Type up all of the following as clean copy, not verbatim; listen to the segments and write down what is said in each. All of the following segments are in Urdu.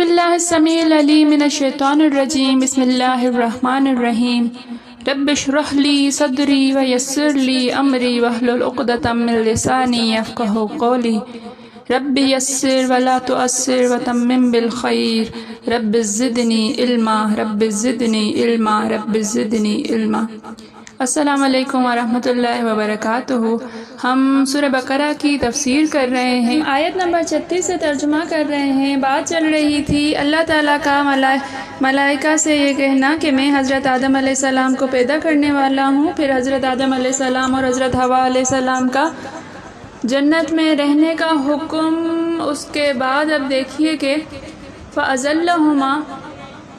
باللہ السمیع العلیم من الشیطان الرجیم بسم اللہ الرحمن الرحیم رب اشرح لی صدری ویسر لی امری واحلل عقدۃ من لسانی یفقہوا قولی رب یسر ولا تعسر وتمم بالخیر رب زدنی علما رب زدنی علما رب زدنی علما۔ السلام علیکم ورحمۃ اللہ وبرکاتہ۔ ہم سورہ بقرہ کی تفسیر کر رہے ہیں، آیت نمبر 36 سے ترجمہ کر رہے ہیں۔ بات چل رہی تھی اللہ تعالیٰ کا ملائکہ سے یہ کہنا کہ میں حضرت آدم علیہ السلام کو پیدا کرنے والا ہوں، پھر حضرت آدم علیہ السلام اور حضرت حوا علیہ السلام کا جنت میں رہنے کا حکم۔ اس کے بعد اب دیکھیے کہ فَأَزَلَّهُمَا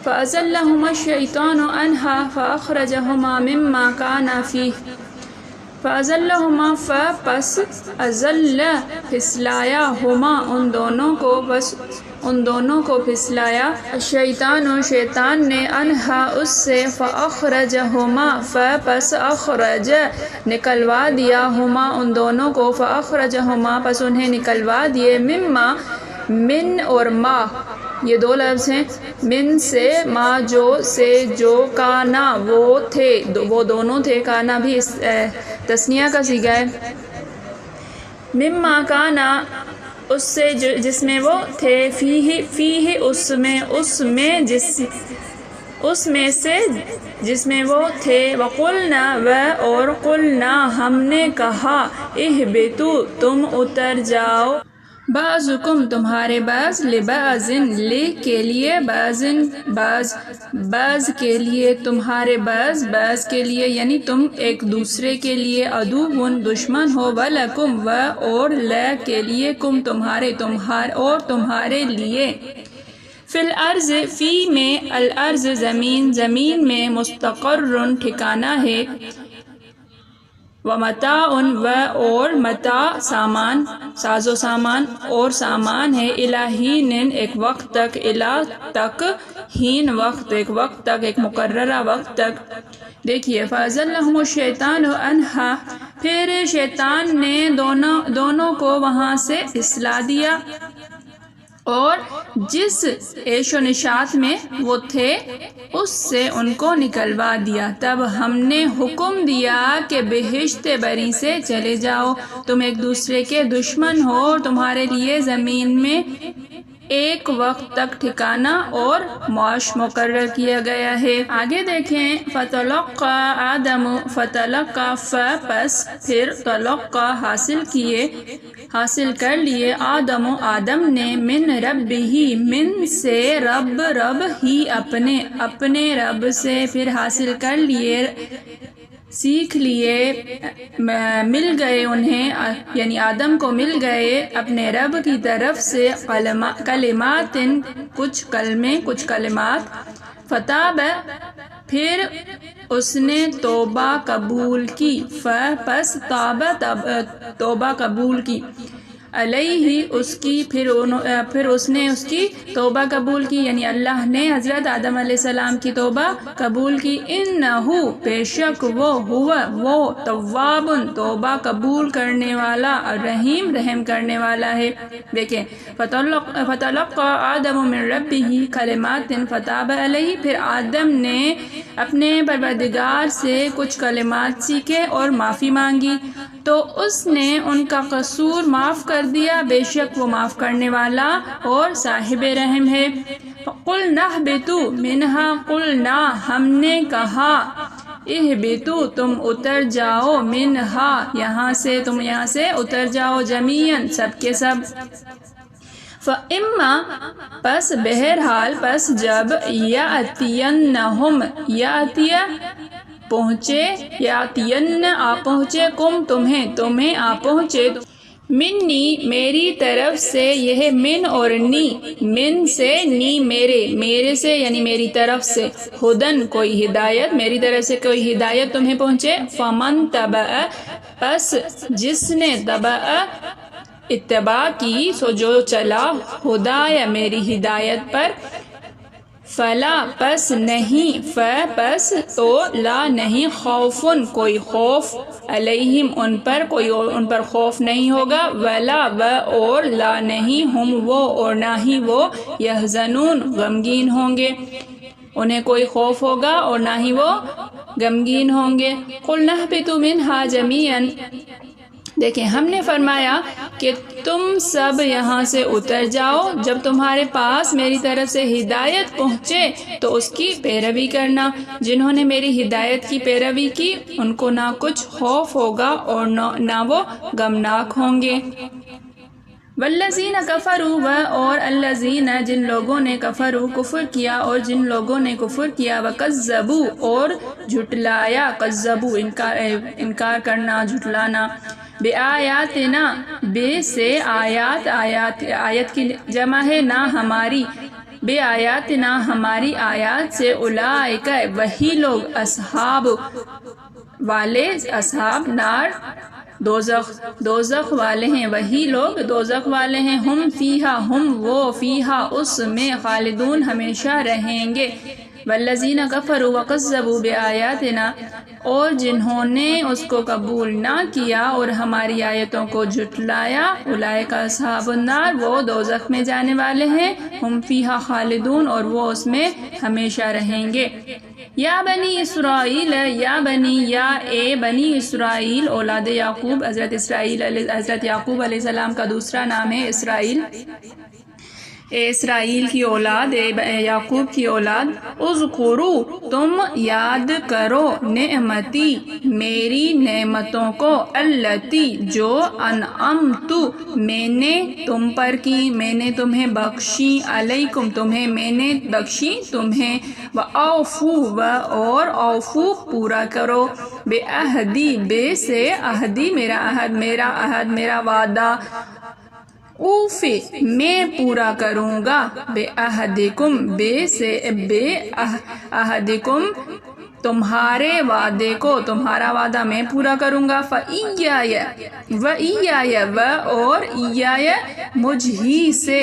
الشَّيْطَانُ عَنْهَا فَأَخْرَجَهُمَا مِمَّا كَانَا فِيهِ فَأَزَلَّهُمَا پس ازل پھسلایا ہما ان دونوں کو پھسلایا الشیطان شیطان نے انہا اس سے فَأَخْرَجَهُمَا پس اخرج نکلوا دیا ہما ان دونوں کو فَأَخْرَجَهُمَا پس انہیں نکلوا دیے مما من اور ما یہ دو لفظ ہیں، من سے ما جو سے جو کانا وہ تھے وہ دونوں تھے، کانا بھی تثنیہ کا صیغہ ہے، مما کانا اس سے جس میں وہ تھے، فیہ اس میں سے جس میں وہ تھے، وقلنا اور قلنا ہم نے کہا اہبتوا تم اتر جاؤ، بعضکم تمہارے بعض لبعض کے لیے بعض کے لیے تمہارے بعض کے لیے یعنی تم ایک دوسرے کے لیے عدو دشمن ہو، ولکم اور لا کے لیے کم تمہارے لیے، فی الارض فی میں الارض زمین میں مستقر ٹھکانہ ہے، ومتاع اور متاع سامان ساز و سامان اور سامان ہے، الہین ایک وقت تک، الہ تک، ہین وقت ایک وقت تک، ایک مقررہ وقت تک۔ دیکھیے فَأَزَلَّهُمُ الشَّيْطَانُ عَنْهَا پھر شیطان نے دونوں کو وہاں سے پھسلا دیا اور جس عیش و نشاط میں وہ تھے اس سے ان کو نکلوا دیا، تب ہم نے حکم دیا کہ بہشت بری سے چلے جاؤ، تم ایک دوسرے کے دشمن ہو اور تمہارے لیے زمین میں ایک وقت تک ٹھکانہ اور معاش مقرر کیا گیا ہے۔ آگے دیکھیں فَتَلَقَّى آدَمُ پس پھر تلقّى حاصل کر لیے آدم نے من ربہ من سے رب ہی اپنے رب سے، پھر حاصل کر لیے سیکھ لیے، مل گئے انہیں یعنی آدم کو مل گئے اپنے رب کی طرف سے کلمات کچھ کلمات، فتاب پھر اس نے توبہ قبول کی، پس توبہ قبول کی، علیہ اس کی پھر اس نے اس کی توبہ قبول کی یعنی اللہ نے حضرت آدم علیہ السلام کی توبہ قبول کی، انہو بے شک وہ تواب توبہ قبول کرنے والا اور رحم کرنے والا ہے۔ دیکھیں فتلقى آدم من ربہ کلمات فتاب علیہ پھر آدم نے اپنے پروردگار سے کچھ کلمات سیکھے اور معافی مانگی تو اس نے ان کا قصور معاف کر دیا، بے شک وہ معاف کرنے والا اور صاحب رحم ہے۔ قُلْنَا اهْبِطُوا مِنْهَا قُلْنَا ہم نے کہا اهْبِطُوا تم اتر جاؤ، منها تم یہاں سے اتر جاؤ، جمیعاً سب کے سب، فَإِمَّا پس بہرحال پس جب یَأْتِيَنَّهُمْ یاتین آ پہنچے کم تمہیں آ پہنچے، منی میری طرف سے، یہ من اور نی، من سے نی میرے سے یعنی میری طرف سے، ہدن کوئی ہدایت، میری طرف سے کوئی ہدایت تمہیں پہنچے، فمن تبع پس جس نے اتباع کی سو جو چلا، ہدایہ میری ہدایت پر، فلا پس نہیں، پس تو لا نہیں، خوفن کوئی خوف، علیہم ان پر، کوئی ان پر خوف نہیں ہوگا، ولا و اور لا نہیں، ہم وہ اور نہ ہی وہ، یحزنون غمگین ہوں گے، انہیں کوئی خوف ہوگا اور نہ ہی وہ غمگین ہوں گے۔ قُلْنَا اهْبِطُوا مِنْهَا جَمِيعًا، دیکھیں ہم نے فرمایا کہ تم سب یہاں سے اتر جاؤ، جب تمہارے پاس میری طرف سے ہدایت پہنچے تو اس کی پیروی کرنا، جنہوں نے میری ہدایت کی پیروی کی ان کو نہ کچھ خوف ہوگا اور نہ وہ غمناک ہوں گے۔ والذین کفروا اور الذین جن لوگوں نے کفروا کفر کیا، اور جن لوگوں نے کفر کیا، وکذبوا اور جھٹلایا، کذبوا انکار کرنا، جھٹلانا، بآیاتنا بے سے آیات، آیت کی جمع ہے نہ ہماری، بے آیاتنا ہماری آیات سے، اولئک وہی لوگ، اصحاب والے، اصحاب نار دوزخ والے ہیں، وہی لوگ دوزخ والے ہیں، ہم فیہا ہم وہ فیہا اس میں، خالدون ہمیشہ رہیں گے۔ والذین کفروا وکذبوا بآیاتنا اور جنہوں نے اس کو قبول نہ کیا اور ہماری آیتوں کو جھٹلایا، اولئک اصحاب النار وہ دوزخ میں جانے والے ہیں، ہم فیہا خالدون اور وہ اس میں ہمیشہ رہیں گے۔ یا بنی اسرائیل، یا بنی، یا اے بنی اسرائیل، اولاد یعقوب، حضرت یعقوب علیہ السلام کا دوسرا نام ہے اسرائیل، اے اسرائیل کی اولاد، اے یعقوب کی اولاد، اذکروا تم یاد کرو، نعمتی میری نعمتوں کو، التی جو انعمت میں نے تم پر کی، میں نے تمہیں بخشی، علیکم تمہیں میں نے بخشی تمہیں، وَأَوْفُوا اور اوفو پورا کرو، بعہدی بے سے عہدی میرا عہد میرا وعدہ، اوفی میں پورا کروں گا، بعہدکم بے سے بے عہدکم تمہارے وعدے کو، تمہارا وعدہ میں پورا کروں گا، فَإِيَّايَ وَإِيَّايَ اور ایَّايَ مجھ ہی سے،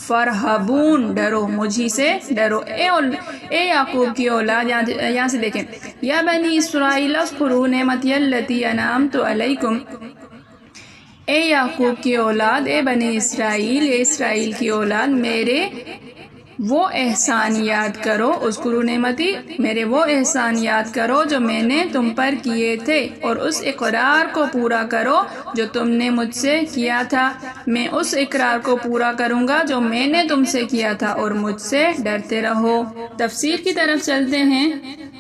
فرحبون ڈرو، مجھے سے ڈرو۔ اے یعقوب کی اولاد، یہاں سے دیکھیں، یا بنی اسرائیل اذکروا نعمتی التی انعمت علیکم، اے یعقوب کی اولاد، اے بنی اسرائیل، اے اسرائیل کی اولاد، میرے وہ احسان یاد کرو، اذکروا نعمتی میرے وہ احسان یاد کرو جو میں نے تم پر کیے تھے، اور اس اقرار کو پورا کرو جو تم نے مجھ سے کیا تھا، میں اس اقرار کو پورا کروں گا جو میں نے تم سے کیا تھا، اور مجھ سے ڈرتے رہو۔ تفسیر کی طرف چلتے ہیں۔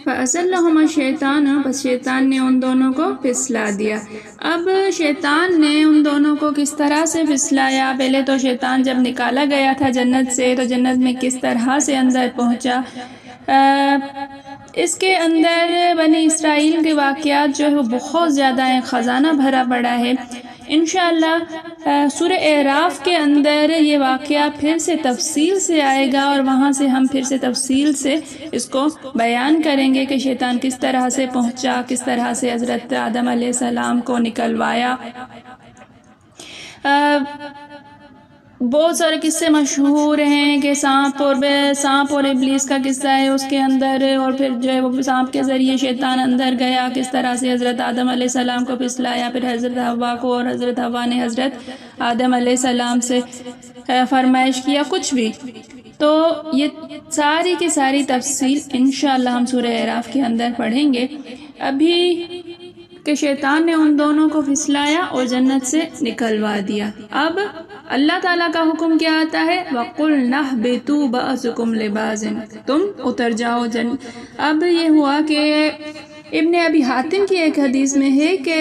فَأَزَلَّهُمَا الشَّيْطَانُ بس شیطان نے ان دونوں کو پھسلا دیا۔ اب شیطان نے ان دونوں کو کس طرح سے پھسلایا؟ پہلے تو شیطان جب نکالا گیا تھا جنت سے تو جنت میں کس طرح سے اندر پہنچا، اس کے اندر بنی اسرائیل کے واقعات جو ہے وہ بہت زیادہ ہیں، خزانہ بھرا پڑا ہے۔ انشاءاللہ سورہ اعراف کے اندر یہ واقعہ پھر سے تفصیل سے آئے گا، اور وہاں سے ہم پھر سے تفصیل سے اس کو بیان کریں گے کہ شیطان کس طرح سے پہنچا، کس طرح سے حضرت آدم علیہ السلام کو نکلوایا۔ بہت سارے قصے مشہور ہیں کہ سانپ اور ابلیس کا قصہ ہے اس کے اندر، اور پھر جو ہے وہ سانپ کے ذریعے شیطان اندر گیا، کس طرح سے حضرت آدم علیہ السلام کو پھسلایا، پھر حضرت حوا کو، اور حضرت حوا نے حضرت آدم علیہ السلام سے فرمائش کیا، کچھ بھی۔ تو یہ ساری کی ساری تفصیل انشاءاللہ ہم سورہ اعراف کے اندر پڑھیں گے۔ ابھی کہ شیطان نے ان دونوں کو پھسلایا اور جنت سے نکلوا دیا، اب اللہ تعالیٰ کا حکم کیا آتا ہے؟ وَقُلْنَا اهْبِطُوا بَعْضُكُمْ لِبَعْضٍ تم اتر جاؤ اب یہ ہوا کہ ابن ابی حاتم کی ایک حدیث میں ہے کہ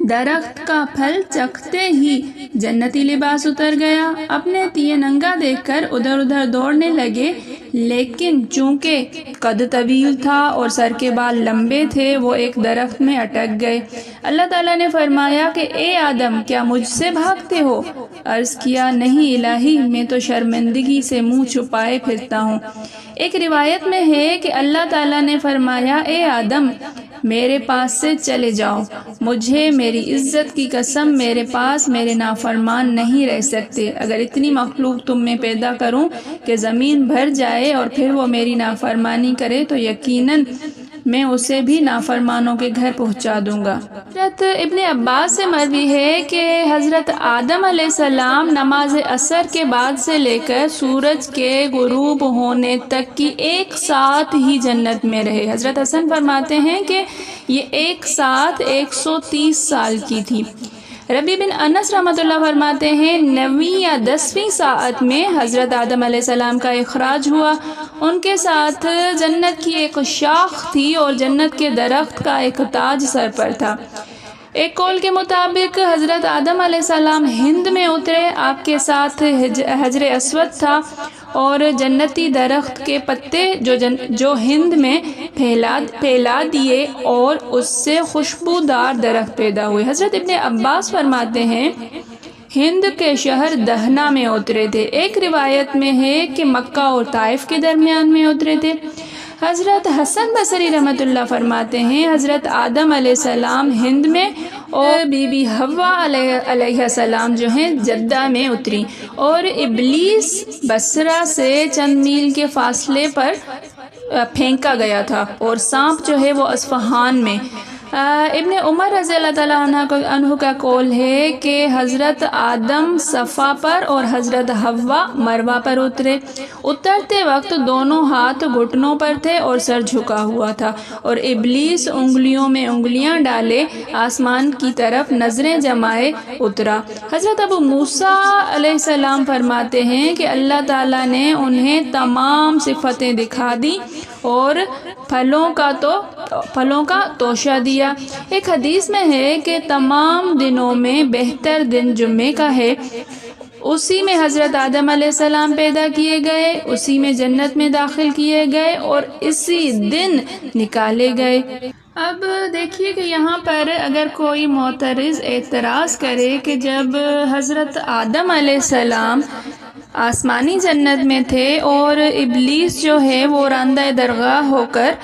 درخت کا پھل چکھتے ہی جنتی لباس اتر گیا، اپنے تیے ننگا دیکھ کر ادھر ادھر دوڑنے لگے، لیکن چونکہ قد طویل تھا اور سر کے بال لمبے تھے وہ ایک درخت میں اٹک گئے۔ اللہ تعالیٰ نے فرمایا کہ اے آدم کیا مجھ سے بھاگتے ہو؟ عرض کیا نہیں الہی، میں تو شرمندگی سے منہ چھپائے پھرتا ہوں۔ ایک روایت میں ہے کہ اللہ تعالیٰ نے فرمایا اے آدم میرے پاس سے چلے جاؤ، مجھے میری عزت کی قسم میرے پاس میرے نافرمان نہیں رہ سکتے۔ اگر اتنی مخلوق تم میں پیدا کروں کہ زمین بھر جائے اور پھر وہ میری نافرمانی کرے تو یقیناً میں اسے بھی نافرمانوں کے گھر پہنچا دوں گا۔ حضرت ابن عباس سے مروی ہے کہ حضرت آدم علیہ السلام نماز عصر کے بعد سے لے کر سورج کے غروب ہونے تک کی ایک ساتھ ہی جنت میں رہے۔ حضرت حسن فرماتے ہیں کہ یہ ایک ساتھ 130 سال کی تھی۔ ربی بن انس رحمۃ اللہ فرماتے ہیں 9ویں یا 10ویں ساعت میں حضرت آدم علیہ السلام کا اخراج ہوا۔ ان کے ساتھ جنت کی ایک شاخ تھی اور جنت کے درخت کا ایک تاج سر پر تھا۔ ایک قول کے مطابق حضرت آدم علیہ السلام ہند میں اترے، آپ کے ساتھ حجر اسود تھا اور جنتی درخت کے پتے جو ہند میں پھیلا دیے اور اس سے خوشبودار درخت پیدا ہوئے۔ حضرت ابن عباس فرماتے ہیں ہند کے شہر دہنا میں اترے تھے۔ ایک روایت میں ہے کہ مکہ اور طائف کے درمیان میں اترے تھے۔ حضرت حسن بصری رحمۃ اللہ فرماتے ہیں حضرت آدم علیہ السلام ہند میں اور بی بی حوا علیہ السلام جو ہیں جدہ میں اتری، اور ابلیس بصرہ سے چند میل کے فاصلے پر پھینکا گیا تھا، اور سانپ جو ہے وہ اصفہان میں۔ ابن عمر رضی اللہ تعالیٰ عنہ کا قول ہے کہ حضرت آدم صفا پر اور حضرت حوا مروہ پر اترے۔ اترتے وقت دونوں ہاتھ گھٹنوں پر تھے اور سر جھکا ہوا تھا، اور ابلیس انگلیوں میں انگلیاں ڈالے آسمان کی طرف نظریں جمائے اترا۔ حضرت ابو موسیٰ علیہ السلام فرماتے ہیں کہ اللہ تعالیٰ نے انہیں تمام صفتیں دکھا دی اور پھلوں کا توشہ دیا۔ ایک حدیث میں ہے کہ تمام دنوں میں بہتر دن جمعے کا ہے، اسی میں حضرت آدم علیہ السلام پیدا کیے گئے، اسی میں جنت میں داخل کیے گئے اور اسی دن نکالے گئے۔ اب دیکھیے کہ یہاں پر اگر کوئی معترض اعتراض کرے کہ جب حضرت آدم علیہ السلام آسمانی جنت میں تھے اور ابلیس جو ہے وہ راندہ درگاہ ہو کر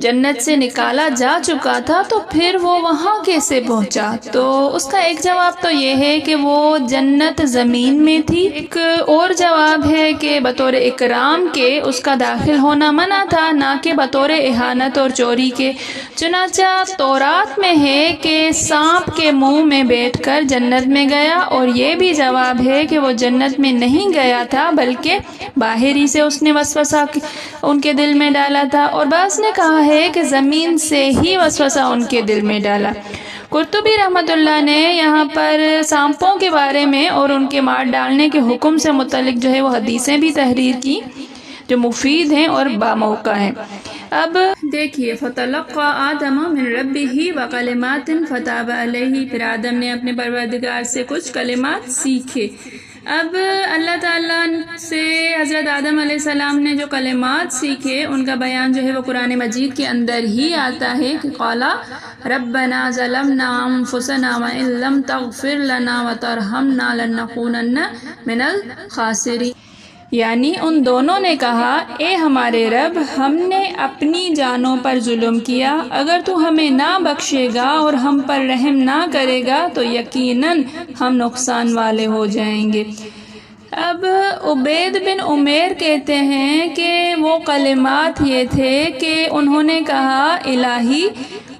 جنت سے نکالا جا چکا تھا، تو پھر وہ وہاں کیسے پہنچا؟ تو اس کا ایک جواب تو یہ ہے کہ وہ جنت زمین میں تھی۔ ایک اور جواب ہے کہ بطور اکرام کے اس کا داخل ہونا منع تھا، نہ کہ بطور اہانت اور چوری کے۔ چنانچہ تورات میں ہے کہ سانپ کے منہ میں بیٹھ کر جنت میں گیا، اور یہ بھی جواب ہے کہ وہ جنت میں نہیں گیا تھا بلکہ باہر ہی سے اس نے وسوسہ ان کے دل میں ڈالا تھا، اور بعض نے کہا ہے کہ زمین سے ہی وسوسہ ان کے دل میں ڈالا۔ قرطبی رحمۃ اللہ نے یہاں پر سانپوں کے بارے میں اور ان کے مار ڈالنے کے حکم سے متعلق جو ہے وہ حدیثیں بھی تحریر کی جو مفید ہیں اور باموقع ہیں۔ اب دیکھیے فَتَلَقَّى آدَمَ مِن رَبِّهِ وَكَلِمَاتٍ فَتَابَ عَلَيْهِ، پھر آدم نے اپنے پروردگار سے کچھ کلمات سیکھے۔ اب اللہ تعالیٰ سے حضرت آدم علیہ السلام نے جو کلمات سیکھے ان کا بیان جو ہے وہ قرآن مجید کے اندر ہی آتا ہے کہ قَالَ رَبَّنَا ظَلَمْنَا أَنفُسَنَا وَإِن لَّمْ تَغْفِرْ لَنَا وَتَرْحَمْنَا لَنَكُونَنَّ مِنَ الْخَاسِرِينَ، یعنی ان دونوں نے کہا اے ہمارے رب، ہم نے اپنی جانوں پر ظلم کیا، اگر تو ہمیں نہ بخشے گا اور ہم پر رحم نہ کرے گا تو یقیناً ہم نقصان والے ہو جائیں گے۔ اب عبید بن عمیر کہتے ہیں کہ وہ کلمات یہ تھے کہ انہوں نے کہا الہی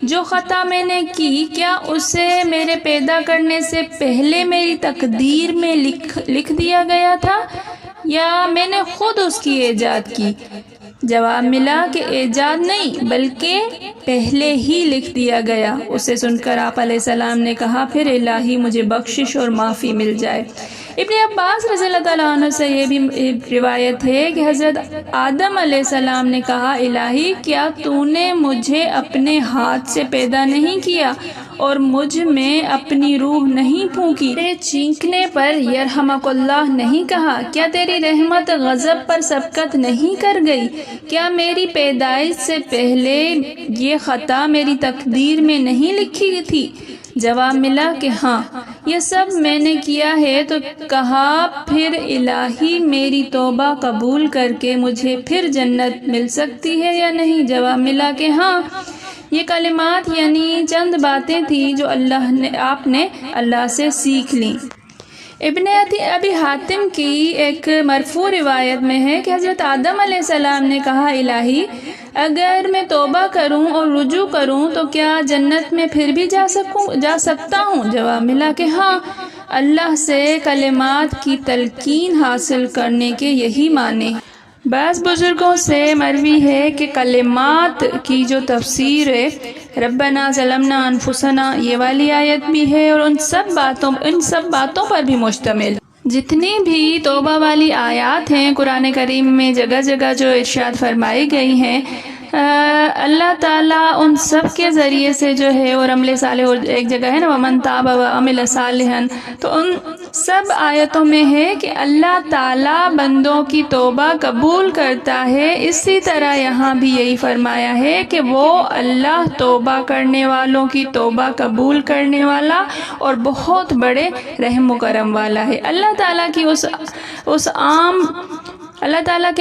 جو خطا میں نے کی کیا اسے میرے پیدا کرنے سے پہلے میری تقدیر میں لکھ دیا گیا تھا یا میں نے خود اس کی ایجاد کی؟ جواب ملا کہ ایجاد نہیں بلکہ پہلے ہی لکھ دیا گیا۔ اسے سن کر آپ علیہ السلام نے کہا پھر الہی مجھے بخشش اور معافی مل جائے۔ ابن عباس رضی اللہ تعالیٰ عنہ سے یہ بھی روایت ہے کہ حضرت آدم علیہ السلام نے کہا الہی کیا تو نے مجھے اپنے ہاتھ سے پیدا نہیں کیا اور مجھ میں اپنی روح نہیں پھونکی؟ تیرے چینکنے پر یرحمک اللہ نہیں کہا؟ کیا تیری رحمت غضب پر سبقت نہیں کر گئی؟ کیا میری پیدائش سے پہلے یہ خطا میری تقدیر میں نہیں لکھی تھی؟ جواب ملا کہ ہاں یہ سب میں نے کیا ہے۔ تو کہا پھر الہی میری توبہ قبول کر کے مجھے پھر جنت مل سکتی ہے یا نہیں؟ جواب ملا کہ ہاں۔ یہ کلمات یعنی چند باتیں تھیں جو آپ نے اللہ سے سیکھ لیں۔ ابن ابی حاتم کی ایک مرفوع روایت میں ہے کہ حضرت آدم علیہ السلام نے کہا الہی اگر میں توبہ کروں اور رجوع کروں تو کیا جنت میں پھر بھی جا سکتا ہوں؟ جواب ملا کہ ہاں۔ اللہ سے کلمات کی تلقین حاصل کرنے کے یہی معنی۔ بعض بزرگوں سے مروی ہے کہ کلمات کی جو تفسیر ہے ربنا ظلمنا انفسنا یہ والی آیت بھی ہے اور ان سب باتوں پر بھی مشتمل۔ جتنی بھی توبہ والی آیات ہیں قرآن کریم میں جگہ جگہ جو ارشاد فرمائی گئی ہیں اللہ تعالیٰ ان سب کے ذریعے سے جو ہے اور عمل صالح، اور ایک جگہ ہے نا ومن تاب وعمل صالحا، تو ان سب آیتوں میں ہے کہ اللہ تعالیٰ بندوں کی توبہ قبول کرتا ہے۔ اسی طرح یہاں بھی یہی فرمایا ہے کہ وہ اللہ توبہ کرنے والوں کی توبہ قبول کرنے والا اور بہت بڑے رحم و کرم والا ہے۔ اللہ تعالیٰ کے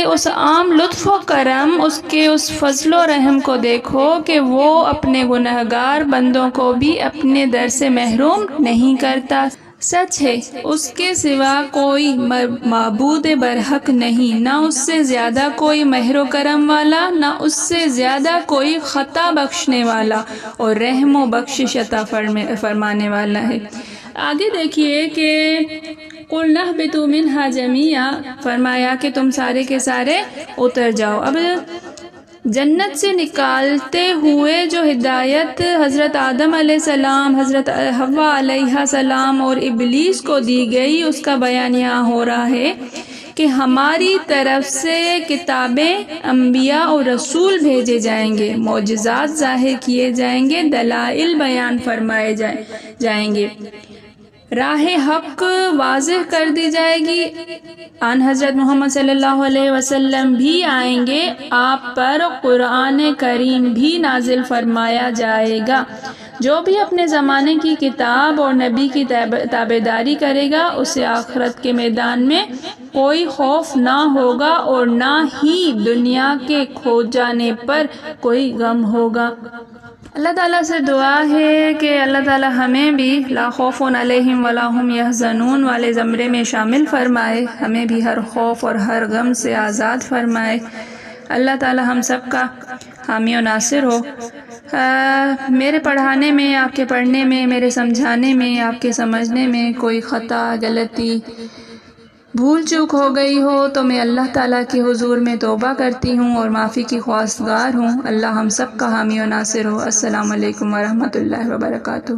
اس عام لطف و کرم، اس کے اس فضل و رحم کو دیکھو کہ وہ اپنے گنہگار بندوں کو بھی اپنے در سے محروم نہیں کرتا۔ سچ ہے اس کے سوا کوئی معبود برحق نہیں، نہ اس سے زیادہ کوئی مہر و کرم والا، نہ اس سے زیادہ کوئی خطا بخشنے والا اور رحم و بخشش عطا فرمانے والا ہے۔ آگے دیکھیے کہ قُلْ اهْبِطُوا مِنْهَا جَمِيعًا، فرمایا کہ تم سارے کے سارے اتر جاؤ۔ اب جنت سے نکالتے ہوئے جو ہدایت حضرت آدم علیہ السلام، حضرت حوا علیہ السلام اور ابلیس کو دی گئی اس کا بیان یہاں ہو رہا ہے کہ ہماری طرف سے کتابیں، انبیاء اور رسول بھیجے جائیں گے، معجزات ظاہر کیے جائیں گے، دلائل بیان فرمائے جائیں گے، راہ حق واضح کر دی جائے گی، آن حضرت محمد صلی اللہ علیہ وسلم بھی آئیں گے، آپ پر قرآن کریم بھی نازل فرمایا جائے گا۔ جو بھی اپنے زمانے کی کتاب اور نبی کی تابعداری کرے گا اسے آخرت کے میدان میں کوئی خوف نہ ہوگا اور نہ ہی دنیا کے کھو جانے پر کوئی غم ہوگا۔ اللہ تعالیٰ سے دعا ہے کہ اللہ تعالیٰ ہمیں بھی لا خوف علیہم ولا ہم یحزنون والے زمرے میں شامل فرمائے، ہمیں بھی ہر خوف اور ہر غم سے آزاد فرمائے۔ اللہ تعالیٰ ہم سب کا حامی و ناصر ہو۔ میرے پڑھانے میں، آپ کے پڑھنے میں، میرے سمجھانے میں، آپ کے سمجھنے میں کوئی خطا، غلطی، بھول چوک ہو گئی ہو تو میں اللہ تعالیٰ کے حضور میں توبہ کرتی ہوں اور معافی کی خواستگار ہوں۔ اللہ ہم سب کا حامی و ناصر ہو۔ السلام علیکم ورحمۃ اللہ وبرکاتہ۔